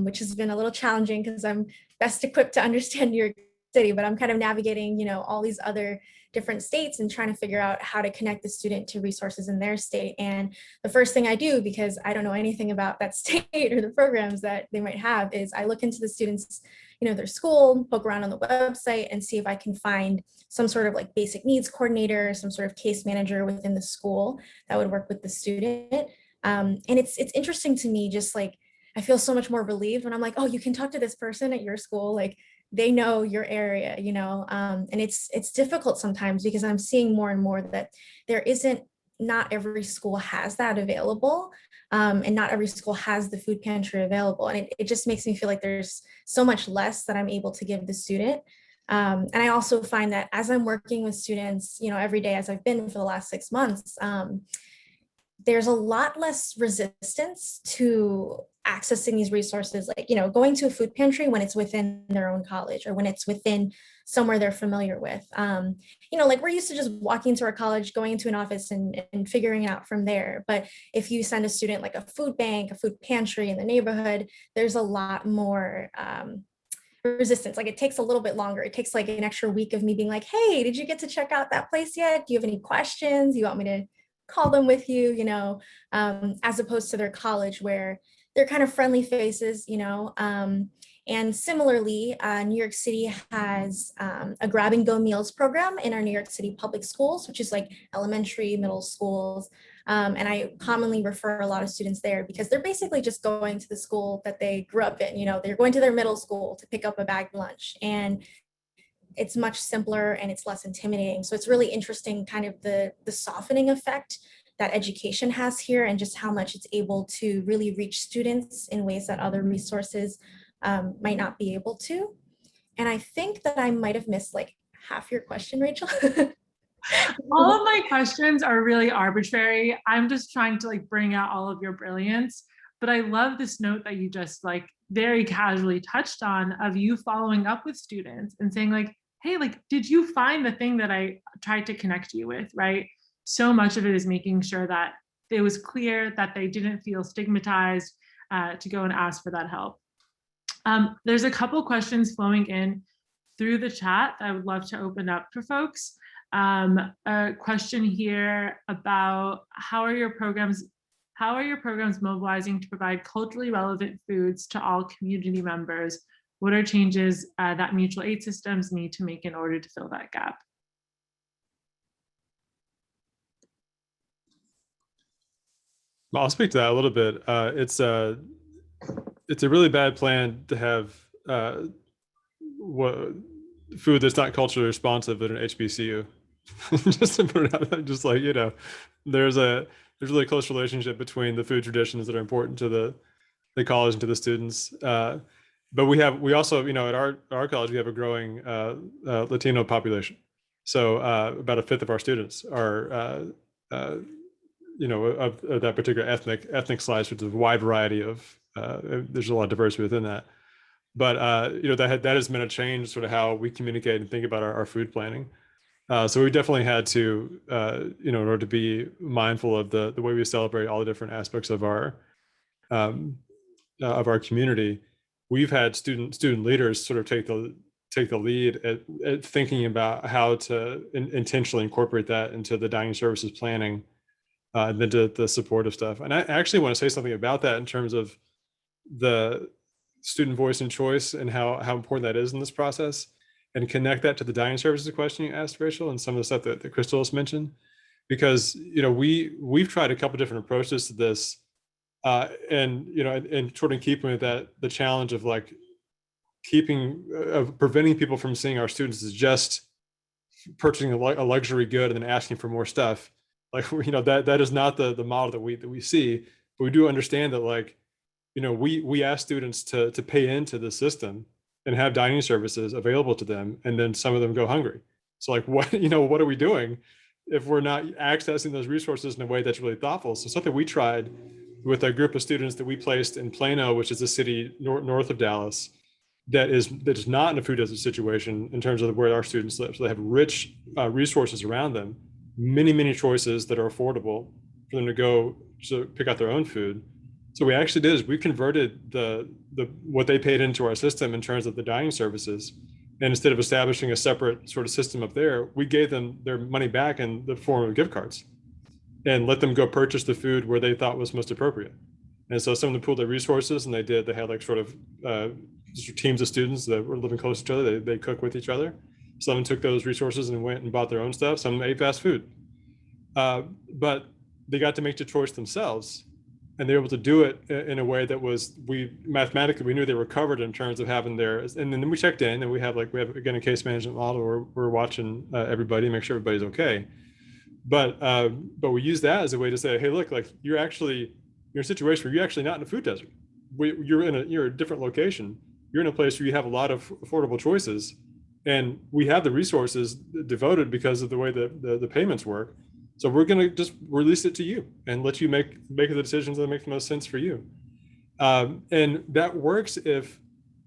which has been a little challenging because I'm best equipped to understand New York City, but I'm kind of navigating, all these other different states and trying to figure out how to connect the student to resources in their state. And the first thing I do, because I don't know anything about that state or the programs that they might have, is I look into the students, their school, poke around on the website and see if I can find some sort of like basic needs coordinator, some sort of case manager within the school that would work with the student. And it's interesting to me, just like, I feel so much more relieved when I'm like, oh, you can talk to this person at your school. Like, they know your area, and it's difficult sometimes because I'm seeing more and more that not every school has that available, and not every school has the food pantry available. And it just makes me feel like there's so much less that I'm able to give the student. And I also find that as I'm working with students, every day as I've been for the last 6 months, there's a lot less resistance to accessing these resources, like, going to a food pantry when it's within their own college or when it's within somewhere they're familiar with. Like we're used to just walking to our college, going into an office and figuring it out from there. But if you send a student like a food bank, a food pantry in the neighborhood, there's a lot more resistance. Like it takes a little bit longer. It takes like an extra week of me being like, hey, did you get to check out that place yet? Do you have any questions? You want me to call them with you, as opposed to their college where they're kind of friendly faces, and similarly, New York City has a grab and go meals program in our New York City public schools, which is like elementary, middle schools. And I commonly refer a lot of students there because they're basically just going to the school that they grew up in, they're going to their middle school to pick up a bagged lunch. And it's much simpler and it's less intimidating. So it's really interesting kind of the softening effect that education has here and just how much it's able to really reach students in ways that other resources might not be able to. And I think that I might have missed like half your question, Rachel. All of my questions are really arbitrary. I'm just trying to like bring out all of your brilliance. But I love this note that you just like very casually touched on of you following up with students and saying like, hey, like, did you find the thing that I tried to connect you with, right? So much of it is making sure that it was clear that they didn't feel stigmatized to go and ask for that help. There's a couple questions flowing in through the chat that I would love to open up for folks. A question here about how are your programs mobilizing to provide culturally relevant foods to all community members? What are changes that mutual aid systems need to make in order to fill that gap? I'll speak to that a little bit. It's a really bad plan to have food that's not culturally responsive at an HBCU. Just to put it out there, just like, there's really a close relationship between the food traditions that are important to the college and to the students. But we also, at our college, we have a growing Latino population. So about a fifth of our students are, of that particular ethnic slice, which is a wide variety of, there's a lot of diversity within that. But, that has been a change sort of how we communicate and think about our food planning. So we definitely had to, in order to be mindful of the way we celebrate all the different aspects um, of our community, we've had student leaders sort of take the lead at thinking about how to intentionally incorporate that into the dining services planning, and then to the supportive stuff. And I actually want to say something about that in terms of the student voice and choice and how important that is in this process, and connect that to the dining services question you asked, Rachel, and some of the stuff that Crystal has mentioned. Because we've tried a couple different approaches to this, and sort of keeping with that, the challenge of like preventing people from seeing our students as just purchasing a luxury good and then asking for more stuff. Like, that is not the model that we see. But we do understand that, like, we ask students to pay into the system and have dining services available to them, and then some of them go hungry. So like, what are we doing if we're not accessing those resources in a way that's really thoughtful? So something we tried with a group of students that we placed in Plano, which is a city north of Dallas, that is not in a food desert situation in terms of where our students live. So they have rich resources around them, many choices that are affordable for them to go to pick out their own food. So we actually did is we converted the what they paid into our system in terms of the dining services, and instead of establishing a separate sort of system up there, we gave them their money back in the form of gift cards, and let them go purchase the food where they thought was most appropriate. And so some of them pooled their resources, and they had like sort of teams of students that were living close to each other. They cook with each other. Some took those resources and went and bought their own stuff. Some ate fast food, but they got to make the choice themselves. And they're able to do it in a way that was, mathematically, we knew they were covered in terms of having their, and then we checked in, and we have again a case management model where we're watching everybody, make sure everybody's okay. But we use that as a way to say, hey, look, like you're in a situation where you're actually not in a food desert. You're in a different location. You're in a place where you have a lot of affordable choices, and we have the resources devoted because of the way that the payments work. So we're going to just release it to you and let you make the decisions that make the most sense for you. And that works if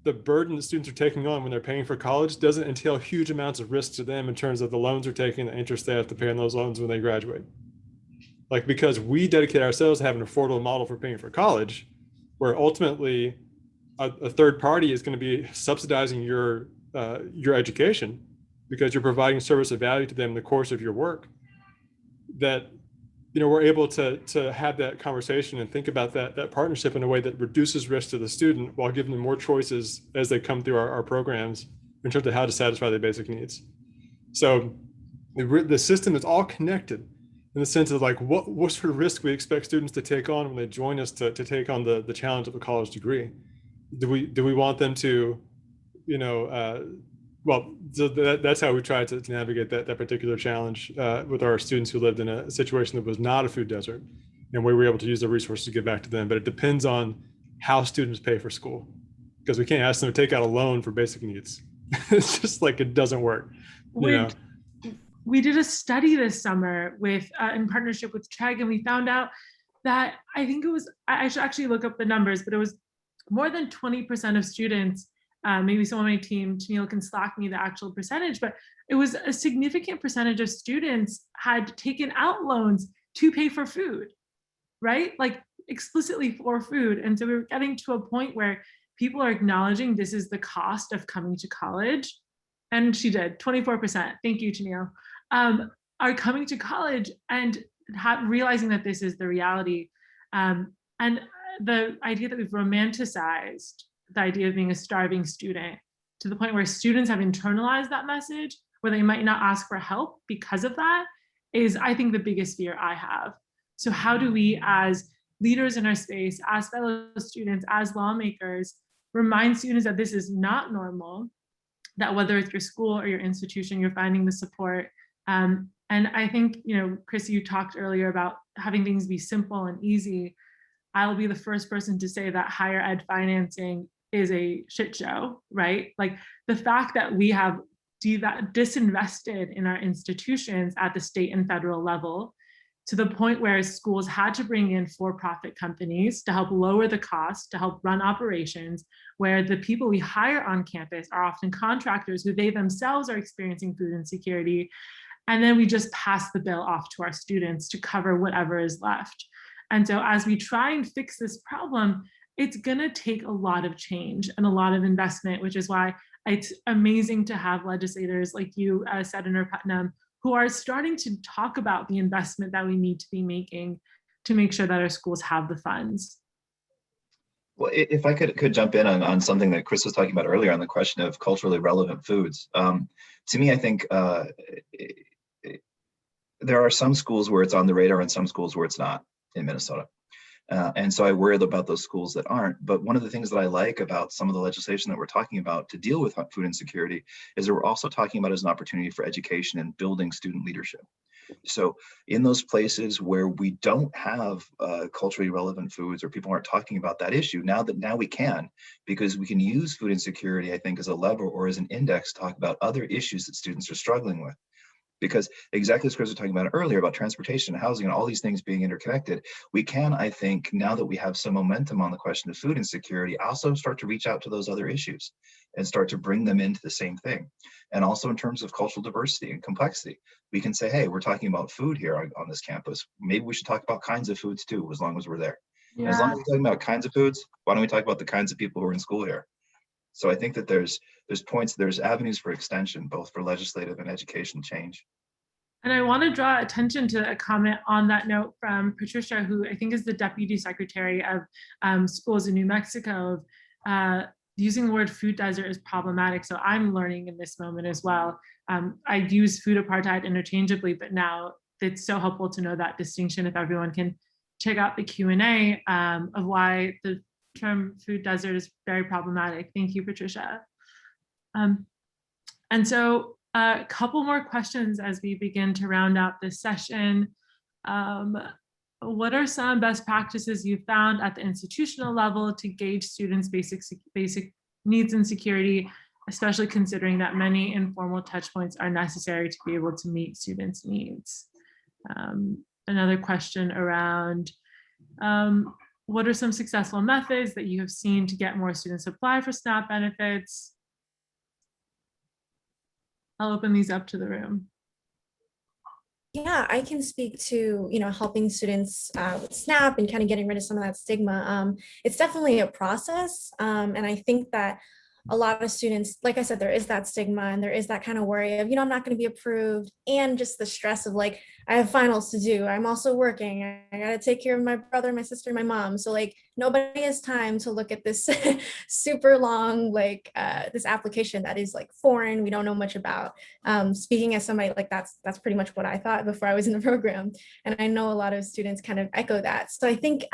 the burden that students are taking on when they're paying for college doesn't entail huge amounts of risk to them in terms of the loans they're taking, the interest they have to pay on those loans when they graduate. Like, because we dedicate ourselves to having an affordable model for paying for college, where ultimately a third party is going to be subsidizing your education because you're providing service of value to them in the course of your work, that we're able to have that conversation and think about that partnership in a way that reduces risk to the student while giving them more choices as they come through our programs in terms of how to satisfy their basic needs. So the system is all connected in the sense of like what sort of risk we expect students to take on when they join us to take on the challenge of a college degree. Do we want them to, well, so that's how we tried to navigate that particular challenge with our students who lived in a situation that was not a food desert, and we were able to use the resources to give back to them. But it depends on how students pay for school, because we can't ask them to take out a loan for basic needs. It's just like, it doesn't work. We did a study this summer with in partnership with TREG, and we found out that I should actually look up the numbers, but it was more than 20% of students. Maybe someone on my team, Tennille, can slack me the actual percentage, but it was a significant percentage of students had taken out loans to pay for food, right? Like explicitly for food. And so we were getting to a point where people are acknowledging this is the cost of coming to college. And she did, 24%, thank you, Tennille, are coming to college and realizing that this is the reality. And the idea that we've romanticized the idea of being a starving student to the point where students have internalized that message, where they might not ask for help because of that, is, I think, the biggest fear I have. So how do we, as leaders in our space, as fellow students, as lawmakers, remind students that this is not normal, that whether it's your school or your institution, you're finding the support. And I think, Chris, you talked earlier about having things be simple and easy. I'll be the first person to say that higher ed financing is a shit show, right? Like the fact that we have disinvested in our institutions at the state and federal level to the point where schools had to bring in for-profit companies to help lower the cost, to help run operations, where the people we hire on campus are often contractors who they themselves are experiencing food insecurity. And then we just pass the bill off to our students to cover whatever is left. And so as we try and fix this problem, it's going to take a lot of change and a lot of investment, which is why it's amazing to have legislators like you, Senator Putnam, who are starting to talk about the investment that we need to be making to make sure that our schools have the funds. Well, if I could jump in on something that Chris was talking about earlier on the question of culturally relevant foods. To me, I think there are some schools where it's on the radar and some schools where it's not in Minnesota. And so I worry about those schools that aren't. But one of the things that I like about some of the legislation that we're talking about to deal with food insecurity is that we're also talking about as an opportunity for education and building student leadership. So in those places where we don't have culturally relevant foods, or people aren't talking about that issue, now we can, because we can use food insecurity, I think, as a lever or as an index to talk about other issues that students are struggling with. Because exactly as Chris was talking about earlier about transportation and housing and all these things being interconnected, we can, I think, now that we have some momentum on the question of food insecurity, also start to reach out to those other issues and start to bring them into the same thing. And also in terms of cultural diversity and complexity, we can say, hey, we're talking about food here on this campus. Maybe we should talk about kinds of foods too, as long as we're there. Yeah. And as long as we're talking about kinds of foods, why don't we talk about the kinds of people who are in school here? So I think that there's avenues for extension, both for legislative and educational change. And I want to draw attention to a comment on that note from Patricia, who I think is the Deputy Secretary of Schools in New Mexico. Using the word food desert is problematic. So I'm learning in this moment as well. I use food apartheid interchangeably, but now it's so helpful to know that distinction if everyone can check out the Q&A of why the term food desert is very problematic. Thank you, Patricia. And so a couple more questions as we begin to round out this session. What are some best practices you've found at the institutional level to gauge students' basic needs and security, especially considering that many informal touch points are necessary to be able to meet students' needs? Another question around what are some successful methods that you have seen to get more students to apply for SNAP benefits? I'll open these up to the room. Yeah, I can speak to, helping students with SNAP and kind of getting rid of some of that stigma. It's definitely a process. And I think that a lot of students, like I said, there is that stigma and there is that kind of worry of, I'm not going to be approved, and just the stress of like, I have finals to do. I'm also working. I got to take care of my brother, my sister, my mom. So like nobody has time to look at this super long, this application that is like foreign. We don't know much about. Speaking as somebody like that's pretty much what I thought before I was in the program. And I know a lot of students kind of echo that. So I think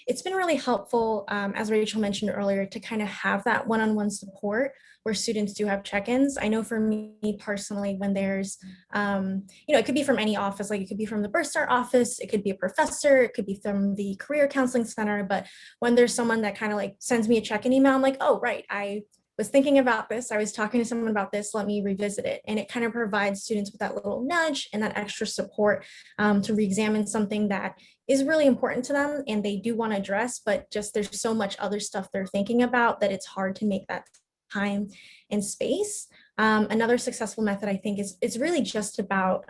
it's been really helpful, as Rachel mentioned earlier, to kind of have that one-on-one support where students do have check-ins. I know for me personally, when there's, it could be from any office, like it could be from the Birth Start office, it could be a professor, it could be from the Career Counseling Center, but when there's someone that kind of like sends me a check-in email, I'm like, oh, right, I was thinking about this, I was talking to someone about this, let me revisit it. And it kind of provides students with that little nudge and that extra support to re-examine something that is really important to them and they do want to address, but just there's so much other stuff they're thinking about that it's hard to make that time and space. Another successful method, I think, is really just about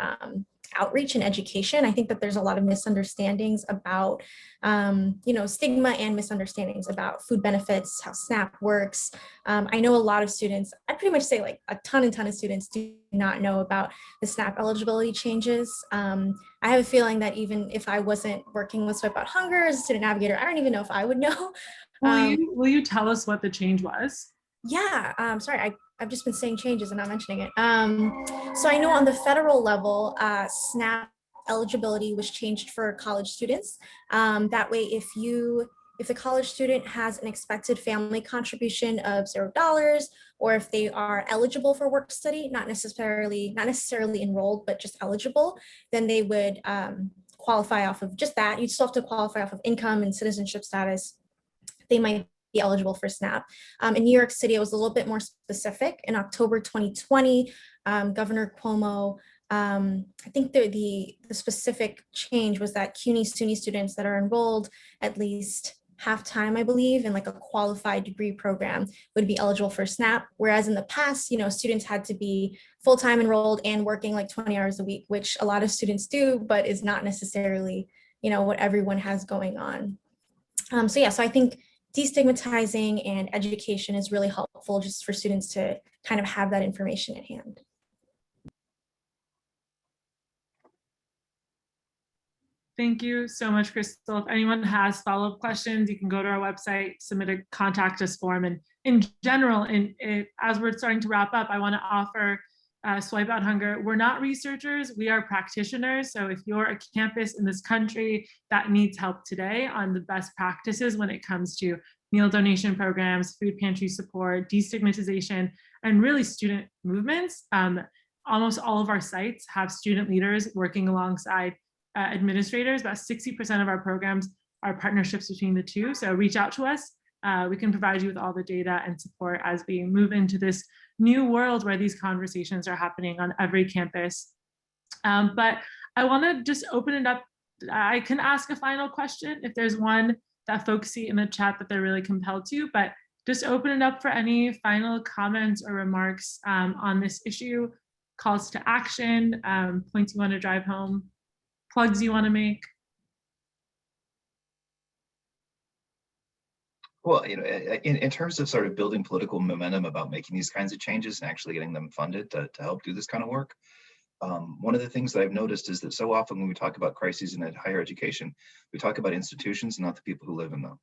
outreach and education. I think that there's a lot of misunderstandings about, stigma and misunderstandings about food benefits, how SNAP works. I know a lot of students, I'd pretty much say like a ton of students do not know about the SNAP eligibility changes. I have a feeling that even if I wasn't working with Swipe Out Hunger as a student navigator, I don't even know if I would know. Will you tell us what the change was? Yeah, sorry, I've just been saying changes and not mentioning it. So I know on the federal level, SNAP eligibility was changed for college students. That way, if the college student has an expected family contribution of $0, or if they are eligible for work study, not necessarily enrolled, but just eligible, then they would qualify off of just that. You'd still have to qualify off of income and citizenship status. They might be eligible for SNAP. In New York City, it was a little bit more specific. In October 2020, Governor Cuomo, I think the specific change was that CUNY SUNY students that are enrolled at least half-time, I believe, and like a qualified degree program would be eligible for SNAP. Whereas in the past, students had to be full-time enrolled and working like 20 hours a week, which a lot of students do, but is not necessarily, what everyone has going on. So I think destigmatizing and education is really helpful just for students to kind of have that information at hand. Thank you so much, Crystal. If anyone has follow-up questions, you can go to our website, submit a contact us form. And in general, as we're starting to wrap up, I want to offer Swipe Out Hunger. We're not researchers, we are practitioners. So if you're a campus in this country that needs help today on the best practices when it comes to meal donation programs, food pantry support, destigmatization, and really student movements, almost all of our sites have student leaders working alongside administrators. About 60% of our programs are partnerships between the two. So reach out to us. We can provide you with all the data and support as we move into this new world where these conversations are happening on every campus. But I want to just open it up. I can ask a final question if there's one that folks see in the chat that they're really compelled to, but just open it up for any final comments or remarks on this issue, calls to action, points you want to drive home, plugs you want to make. Well, in terms of sort of building political momentum about making these kinds of changes and actually getting them funded to help do this kind of work, one of the things that I've noticed is that so often when we talk about crises in higher education, we talk about institutions, not the people who live in them.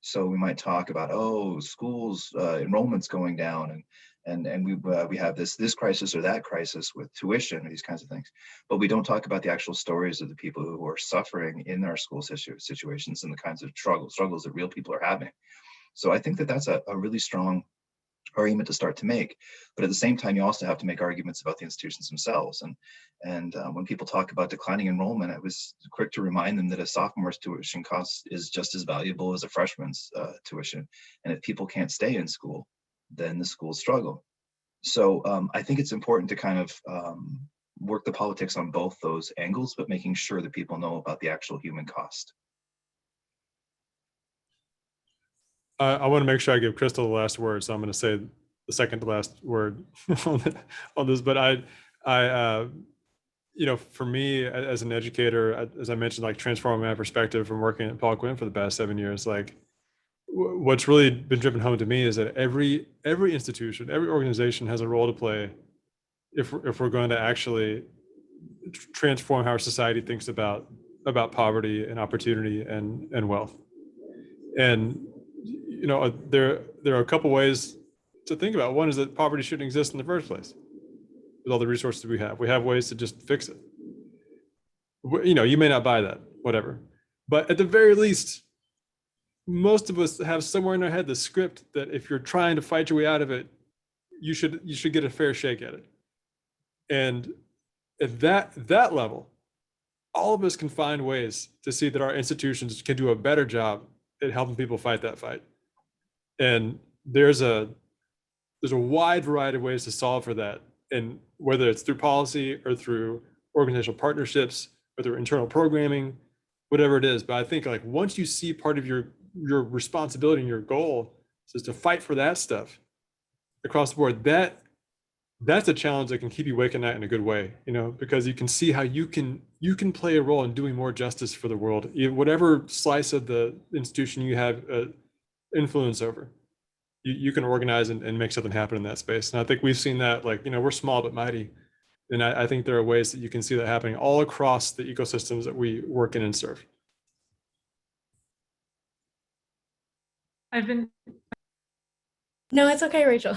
So we might talk about, oh, schools enrollment's going down, and we have this crisis or that crisis with tuition, these kinds of things. But we don't talk about the actual stories of the people who are suffering in our school situations and the kinds of struggles that real people are having. So I think that that's a really strong argument to start to make. But at the same time, you also have to make arguments about the institutions themselves. And when people talk about declining enrollment, I was quick to remind them that a sophomore's tuition cost is just as valuable as a freshman's tuition. And if people can't stay in school, then the schools struggle. So I think it's important to kind of work the politics on both those angles, but making sure that people know about the actual human cost. I want to make sure I give Crystal the last word, so I'm going to say the second to last word on this. But for me as an educator, as I mentioned, like transforming my perspective from working at Paul Quinn for the past 7 years, like what's really been driven home to me is that every institution, every organization has a role to play if we're going to actually transform how our society thinks about poverty and opportunity and wealth. And there are a couple ways to think about. One is that poverty shouldn't exist in the first place. With all the resources we have ways to just fix it. You may not buy that, whatever. But at the very least, most of us have somewhere in our head the script that if you're trying to fight your way out of it, you should get a fair shake at it. And at that level, all of us can find ways to see that our institutions can do a better job at helping people fight that fight. And there's a wide variety of ways to solve for that. And whether it's through policy or through organizational partnerships or through internal programming, whatever it is. But I think like once you see part of your responsibility and your goal is to fight for that stuff across the board, that's a challenge that can keep you awake at night in a good way, because you can see how you can play a role in doing more justice for the world, whatever slice of the institution you have influence over. You can organize and make something happen in that space. And I think we've seen that, we're small but mighty. And I think there are ways that you can see that happening all across the ecosystems that we work in and serve. No, it's okay, Rachel.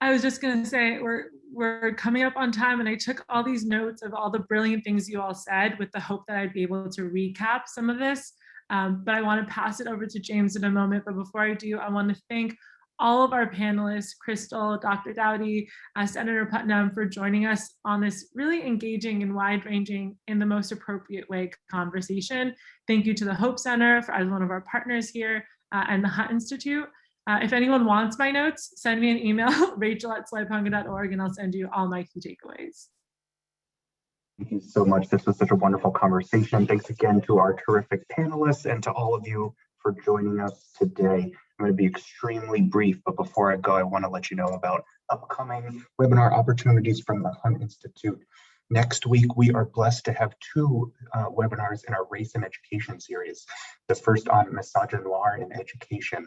I was just going to say we're coming up on time, and I took all these notes of all the brilliant things you all said with the hope that I'd be able to recap some of this. But I want to pass it over to James in a moment. But before I do, I want to thank all of our panelists, Crystal, Dr. Dowdy, Senator Putnam, for joining us on this really engaging and wide-ranging, in the most appropriate way, conversation. Thank you to the Hope Center as one of our partners here, and the Hunt Institute. If anyone wants my notes, send me an email, rachel@swipehunger.org, and I'll send you all my key takeaways. Thank you so much. This was such a wonderful conversation. Thanks again to our terrific panelists and to all of you for joining us today. I'm going to be extremely brief, but before I go, I want to let you know about upcoming webinar opportunities from the Hunt Institute. Next week, we are blessed to have two webinars in our Race and Education series. The first on misogynoir in education,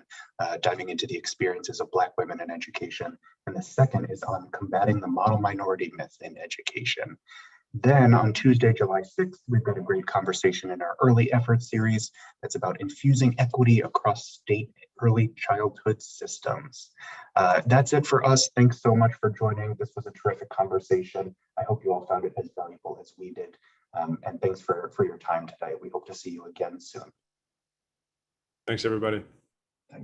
diving into the experiences of Black women in education. And the second is on combating the model minority myth in education. Then on Tuesday, July 6th, we've got a great conversation in our early efforts series that's about infusing equity across state early childhood systems. That's it for us. Thanks so much for joining. This was a terrific conversation. I hope you all found it as valuable as we did. And thanks for your time today. We hope to see you again soon. Thanks, everybody.